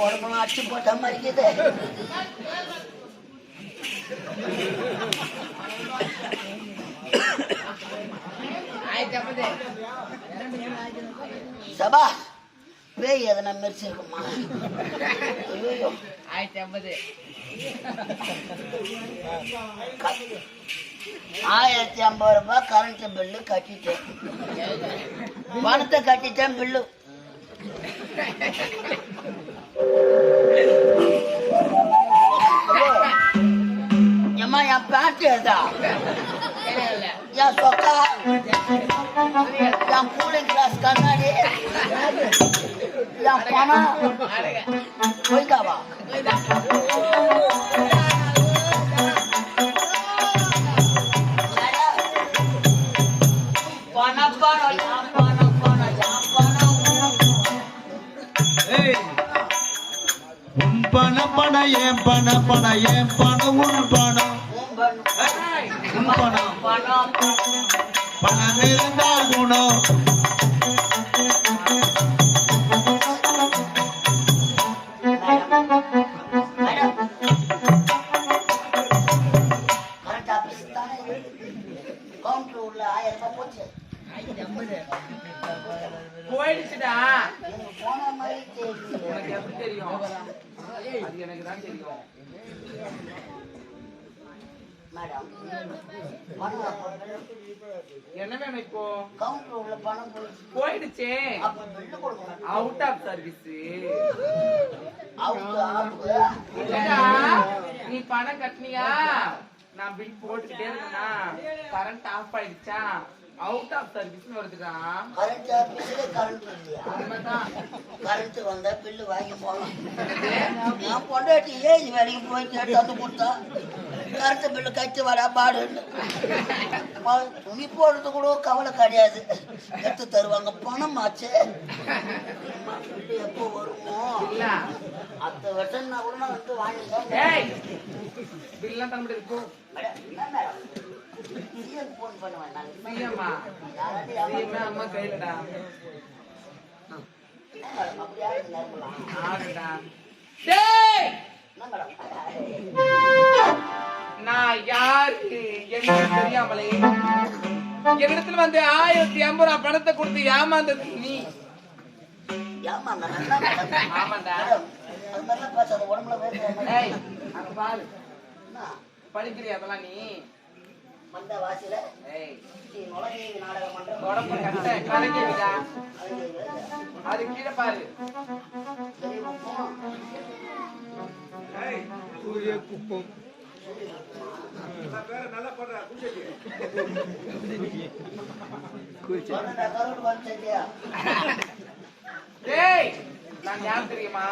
உடம்புலாம் அடிச்சு போட்ட மாதிரிக்குது. சபா பேய் எதனா மெரிச்சிருக்குமா? 1050 ரூபாய் கரண்ட் பில்லு கட்டிட்டேன். பணத்தை கட்டிட்டேன். பில்லு ஏமா என் பேண்ட் ஏதா, என் சொக்கா, என் கூலிங் கிளாஸ் கண்ணாடி, என் பணம் போய்தாவா? பணம் பணம் என் பணம் பணம் என் பணம். உன் பணம் பணம் என் பணம் பணம் என் பணம் உன் பணம் உன் பணம் பணம் பணம் இருந்தால் குணம். போயிடுச்சுடா. போன மாதிரி உனக்கு எப்படி தெரியும்? அது எனக்கு தான் தெரியும். மேடம் என்ன வேணும் இப்போ? கவுண்டர் உள்ள பணம் போயிடுச்சே. Out of service. நீ பணம் கட்டினியா? நான் பில் போட்டுக்கிட்டே இருக்கேனா? கரண்ட் ஆஃப் ஆயிடுச்சா? அவுட் ஆஃப் சர்வீஸ் வருதுடா. கரண்ட் ஆபீஸ்ல கரண்ட் இல்லையா? கரண்ட் வந்தா பில்லு வாங்கி போகலாம். நான் பொண்டாட்டி ஏஜ் வரைக்கும் போய் கேட்டு வந்து கொடுத்தா கரண்ட் பில்லு கட்டி வரா பாடு. துணி போடுறது கூட கவலை கிடையாது, எடுத்து தருவாங்க. பணம் ஆச்சு. பில்லு எப்போ வருமோ? அடுத்த வருஷம்னா கூட நான் வந்து வாங்கிட்டேன். பில்லாம் தர முடியாது. போன் பண்ணுவேன். அம்மா கையிலடா. நான் யாரு என்ன தெரியாமலே என்னிடத்துல வந்து 1050 ரூபாய் பணத்தை கொடுத்து ஏமாந்தது நீ. ஆமாண்டா. அங்க பாரு, படிக்கிறியா அதெல்லாம் நீ? மந்த வாசில உடம்பு கட்ட கலங்கிடுதா? அது கீழே பாரு. சூரிய குப்பம் நான் யார் தெரியுமா?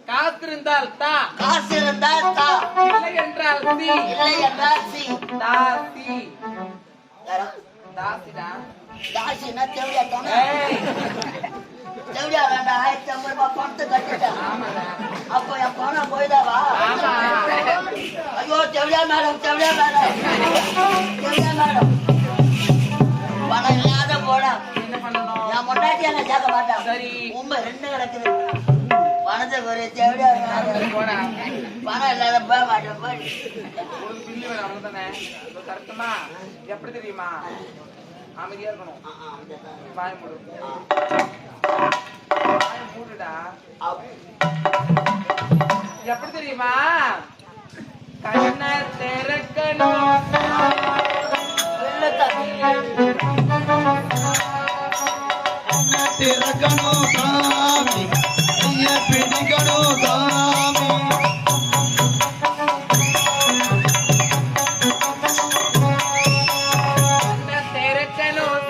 காத்திருந்தால் தா, காசு இருந்தால் தா, இல்லை என்றால் சி, இல்லை என்றால் சி. தாசி. தாசிடா. தாசினா தேவையா? தேவையா வேண்டாம். 1050 ரூபாய் பணத்தை கட்டிட்டேன். அப்போ என் பணம் போய்தாவா? ஐயோ தேவையா மேடம், தேவையா மேடம், தேவையா மேடம். பணம் இல்லாத போட என்ன பண்ணணும்? நான் முன்னாடி என்ன கேட்க மாட்டேன். சரி, உண்மை 2 கிடக்குது. பணத்தை ஒரு தேவையா போடா. பணம் இல்லாத போக மாட்டேன். போய் ஒரு பில்லு வேணும், அவ்வளவுதானே? கரெக்டுமா? எப்படி தெரியுமா? அமைதியா இருக்கணும். வாய மூடு. வாய மூடுடா. எப்படி தெரியுமா? கண்ணை திறக்கணும், திறக்கணும் சாமி, பிடிக்கணும் சாமி. கண்ணை திறக்கணும்.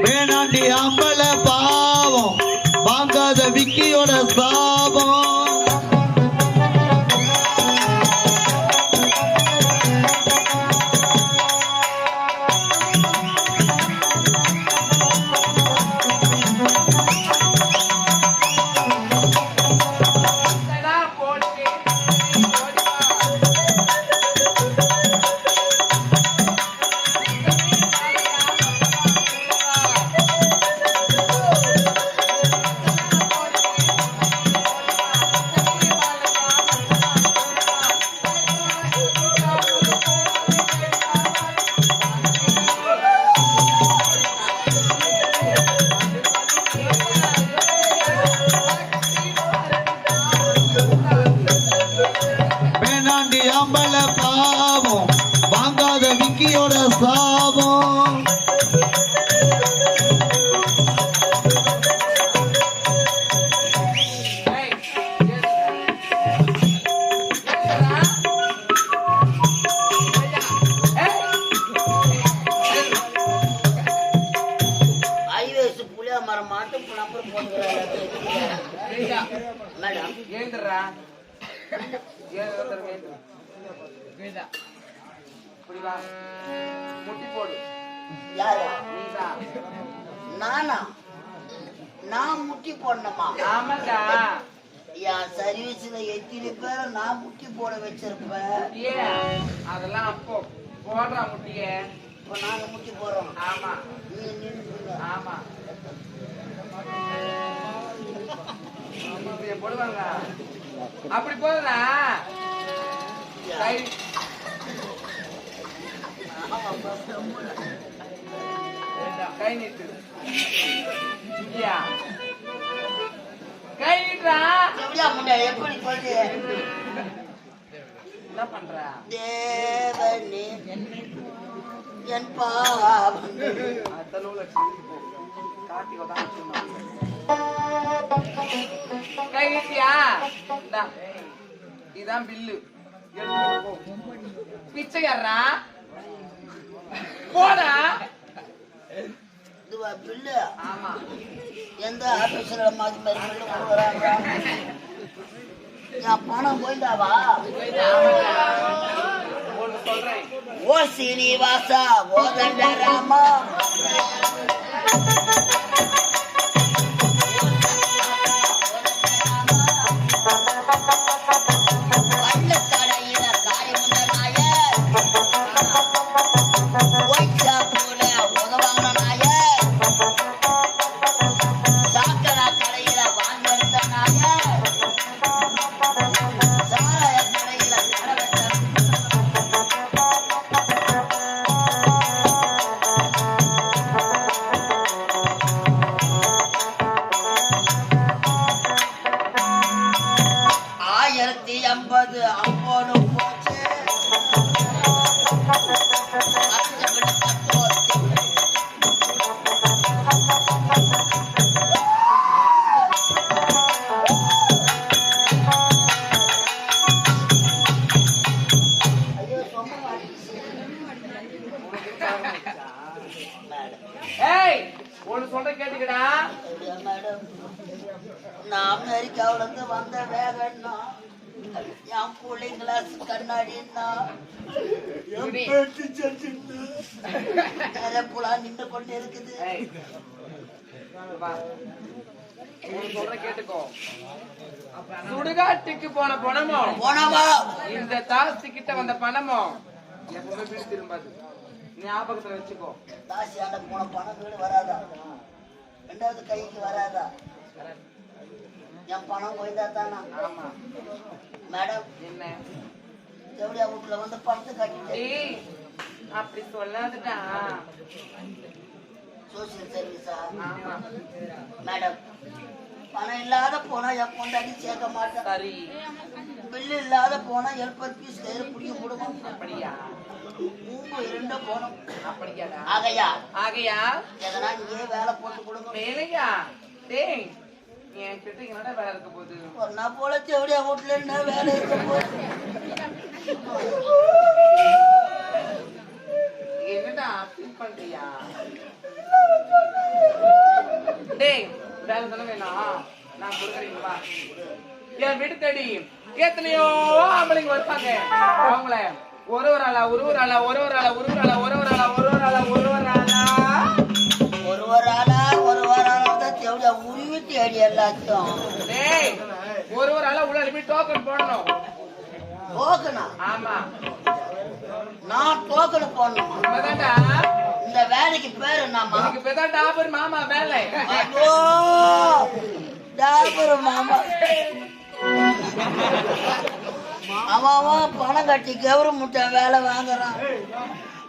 வேணாண்டி அம்பல பாவம், வாங்காத விக்கியோட சாபம். ஆம்பளை பாவம் வாங்காத விக்கியோட சாபம். ஐவேசு புளியா மரம் மாட்டும் நம்பர் போட்டுக்கிறாரு மேடம். எழுந்துடுறா முட்டி போடு. யாரு? நீதான். நானா? நான் முட்டி போடணுமா? ஆமாடா. என் சர்வீஸ்ல எத்தனை பேரை நான் முட்டி போட வச்சிருப்பேன். அதெல்லாம் அப்போ போடுறா முட்டிய. இப்ப நாங்க முட்டி போடுறோம். ஆமா. நீ நின்று. ஆமா. போடுவாங்க. அப்படி போடுறா. கை நீட்டு. கை நீட்டுறா. எப்படியா முண்டா எப்படி சொல்லு? என்ன பண்ற? தேவனே என் பாவம் கை நீட்டியா? இதான் பில்லு. பிச்சை யாரா போடா. இதுவா பில்லு? ஆமா. எந்த ஆபீஸ்ல மாதிரி மாதிரி கொடுக்குறாங்க? என் பணம் போயிட்டாவா? சொல்றேன். ஓ சீனிவாசா ஓ தண்டராமா சொல்ற கேட்டுக்கடா. நான் அமெரிக்காவில இருந்து வந்த வேகன்னா என் கூலிங் கிளாஸ் கண்ணாடின்னா புலா நின்று கொண்டு இருக்குது. சொல்ற கேட்டுக்கோ. சுடுகாட்டுக்கு போன பணமோ இந்த தாசி கிட்ட வந்த பணமோ எப்பவுமே வீடு திரும்பாது. ஞாபகத்துல வச்சுக்கோ. தாசியாண்ட போன பணம் வீடு வராதா? ரெண்டாவது கைக்கு வராதா? என் பணம் போய்தா தானா? ஆமா மேடம். என்ன எப்படியா வீட்டுல வந்து பணத்தை கட்டிட்டு அப்படி சொல்லாதுடா. சோசியல் சர்வீஸா? ஆமா மேடம். பணம் இல்லாத போனா என் பொண்டாட்டி சேர்க்க மாட்டேன். சரி. பில்லு இல்லாத போனா ஹெல்பர் பீஸ் கையில புடிக்க கொடுக்கும். அப்படியா? மூணு இரண்டு போனோம். அப்படியாடா? ஆகையா எதனா நீயே வேலை போட்டு கொடுங்க. வேலையா? டேய் என் கிட்ட என்னடா வேலை இருக்க போகுது? ஒரு நாள் போல எப்படியா வீட்டுல என்ன வேலை இருக்க போகுது? என்னடா ஃபீல் பண்றியா? டேய் வேலை தானே வேணும். நான் கொடுக்குறீங்களா? என் வீட்டு தேடி எத்தனையோ ஆம்பளைங்க வருவாங்க. அவங்கள ஒரு ஆளா உருவி தேடி எல்லாத்தையும் ஒரு ஆளா உள்ள லிமிட் டோக்கன் போடணும். டோக்கனா? ஆமா. நான் டோக்கன் போடணும். இந்த வேலைக்கு பேரு என்னமா? டாபர் மாமா வேலை. ஐயோ டாபர் மாமா. அவன் பணம் கட்டி கவர்மெண்ட் வேலை வாங்குறான்.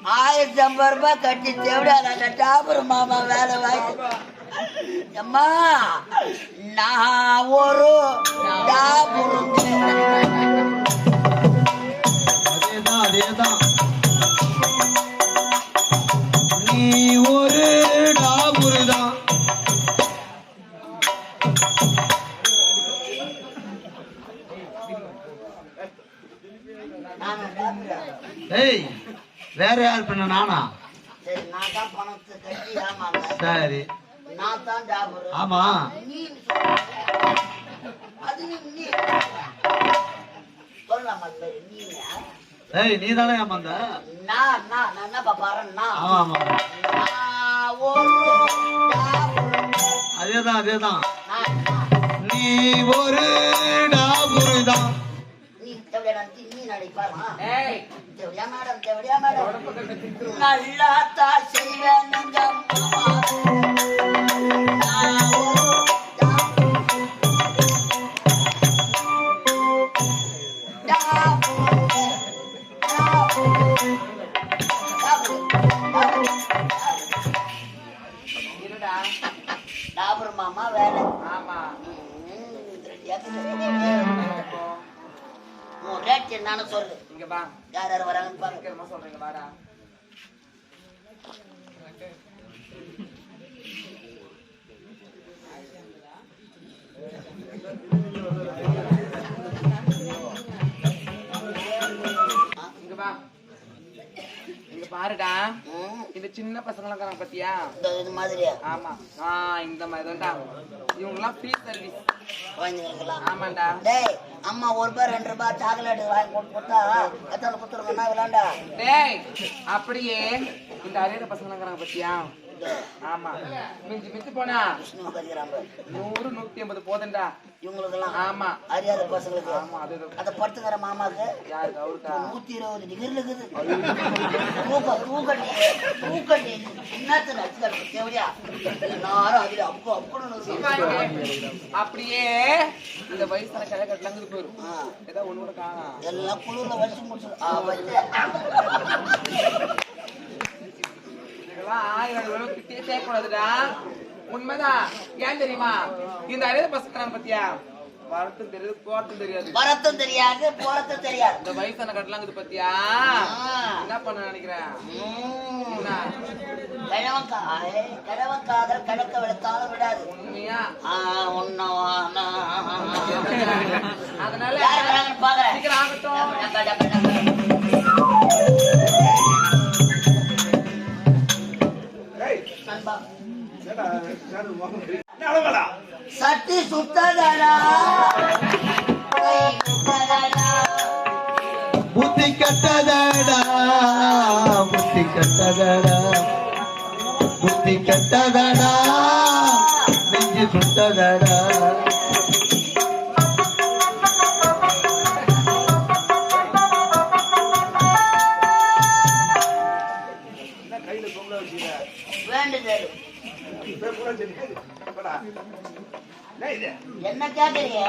1050 ரூபாய் கட்டி தேவையான டாபர் மாமா வேலை வாங்கி. அம்மா நான் ஒரு டாபர் நானா டாக்டரா? ஏய் வேற யார் பண்ண நானா? சரி நான் தான் பணத்தை கட்டி ஆமாங்க. சரி நான் தான் டாக்டர். ஆமா நீ சொல்லு. அது நீ சொல்லலாமா சரி நீங்க? ஏய் நீ தானே ஏமாந்த? நான் என்ன பாப்பாரன் நான். ஆமா ஆமா நான் ஒரு அதேதான் அதேதான். நான் நீ ஒரு டாபுருதான். நீ தேவையா நீ நடிப்பாரா? ஏய் தேவையா மேடம் தேவையா மேடம் நல்லா தான் செய்வேனுங்க மாமா. நான் ஒரு இருடா. டாபர் மாமா வேலை. ஆமா. ரேட் என்னன்னு சொல்லு. இங்க வா. யார் யார் வராங்கன்னு பாருங்க. சீக்கிரமா சொல்றீங்க வாடா. இங்க வா. இங்க பாருடா. இந்த சின்ன பசங்க எல்லாம் பத்தியா? இது மாதிரியா? ஆமா. இந்த மாதிரி தான்டா. இவங்கெல்லாம் ஃப்ரீ சர்வீஸ். குழந்தைங்களுக்கெல்லாம். ஆமாண்டா. டேய் அம்மா ₹1 ₹2 சாக்லேட் வாங்கி கொடுத்தா எத்தனை குத்துருங்கன்னா விளாண்டா? டேய் அப்படியே இந்த அறியாத பசங்க பத்தியா? ஆமா. மிஞ்சி மிஞ்சி போனா விஷ்ணு கறிக்கிறாங்க 100 150 போதண்டா இவங்களுக்கெல்லாம். ஆமா. அறியாத பசங்களுக்கு. ஆமா. அது அதை படுத்துக்கிற மாமாக்கு யாருக்கு அவருக்கா? 120 டிகிரில இருக்குது. தூக்கட்டி என்னத்துல அச்சுக்காரு தேவையா? எல்லாரும் அதுல அப்போ அப்படின்னு அப்படியே இந்த வயசான கிழக்கட்டுல இருந்து போயிரும். ஏதாவது ஒண்ணு கூட காணா. எல்லாம் குளிர்ல வச்சு முடிச்சு. இதெல்லாம் 1000 கிட்டே சேர்க்கக்கூடாதுடா. உண்மைதான். ஏன் தெரியுமா? இந்த அறியாத பசங்க பத்தியா? வரத்தும் தெரியாது போறதும் தெரியாது. வரத்தும் தெரியாது போறதும் தெரியாது. இந்த வயசான கட்டலாம் இது பத்தியா? என்ன பண்ண நினைக்கிறேன்? கிழவன் காதல் கிழக்க விழுத்தாலும் விடாது. உண்மையா? அதனால யார் வராங்கன்னு பாக்குறேன். சீக்கிரம் ஆகட்டும். சட்டி சுத்ததடா புத்தி கட்டதடா புத்தி கட்டதடா புத்தி கட்டதடா நெஞ்சு சுட்டதடா. வேண்டுதல் என்ன கேக்குறீங்க?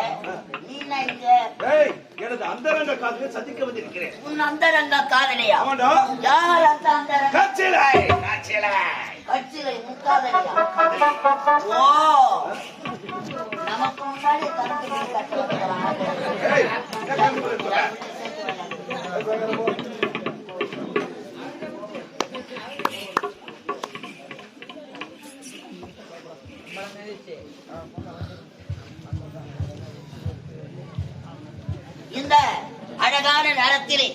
நீ எனது அந்தரங்க காதலை சந்திக்க வந்திருக்கிறேன். உன் அந்தரங்க காதலியா? யார் அந்த அந்தரங்க? கட்சியில உன் காதலியா? ஓ நமக்கு முன்னாடி கருத்து கட்ட இந்த அழகான நேரத்திலே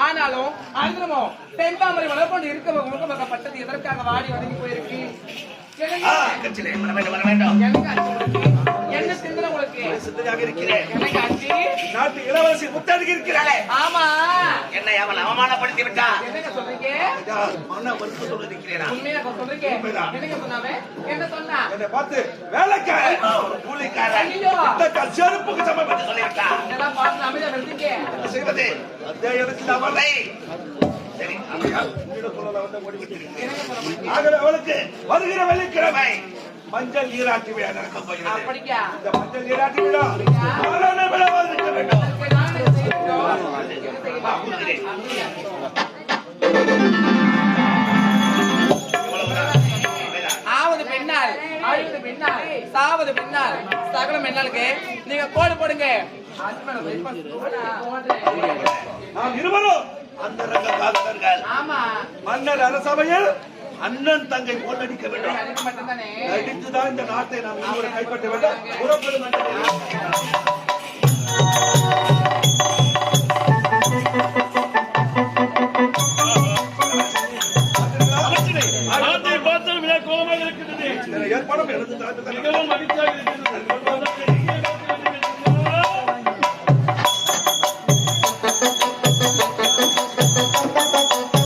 ஆனாலும் அந்தமோ தென்தாமரை வளர்க்கொண்டு இருக்கப்பட்டது எதற்காக வாடி வதங்கி போயிருக்கு? கட்சியிலே வர வேண்டும். என்ன சிந்தனை உங்களுக்கு? சிந்தனையாக இருக்கிறேன். எனக்கு ஆச்சு. நாட்டு இளவரசி முத்தடிக்கு இருக்கிறாளே. ஆமா. என்னை அவன் அவமானப்படுத்தி விட்டான். என்னங்க சொல்றீங்க? மன்ன மறுப்பு சொல்ல இருக்கிறேன். உண்மையா சொல்றீங்க? என்னங்க சொன்னாவே? என்ன சொன்னா? என்னை பார்த்து வேலைக்காரன் கூலிக்காரன் இந்த செருப்புக்கு சமம் என்று சொல்லிவிட்டான். இதெல்லாம் பார்த்து அமைதியா இருந்தீங்க. என்ன செய்வது? அதே இடத்தில் அவளை சரி அவையால் உன்னிடம் சொல்லலாம் வந்து ஓடிவிட்டிருக்கிறேன். என்னங்க சொல்ல போறீங்க? ஆகவே அவளுக்கு வருகிற வெள்ளிக்கிழமை மஞ்சள் நீராட்டி விழா நடக்க போகிறது. அப்படியா? இந்த மஞ்சள் நீராட்டி விழா மரண விழாவாக இருக்க வேண்டும். நான் என்ன செய்யணும்? ஆவது பெண்ணால் அழிவது பெண்ணால் சாவது பெண்ணால் சகலம் பெண்ணாளுக்கு நீங்க கோடு போடுங்க. நாம் இருவரும் அந்த ரங்க காதலர்கள். ஆமா. மன்னர் அரசவையில் அண்ணன் தங்கை போட்டடிக்க வேண்டும். அதுக்கு மட்டும்தானே அடித்துதான் இந்த நாட்டை நாம் இருவரும் கைப்பற்ற வேண்டும். புறப்படும்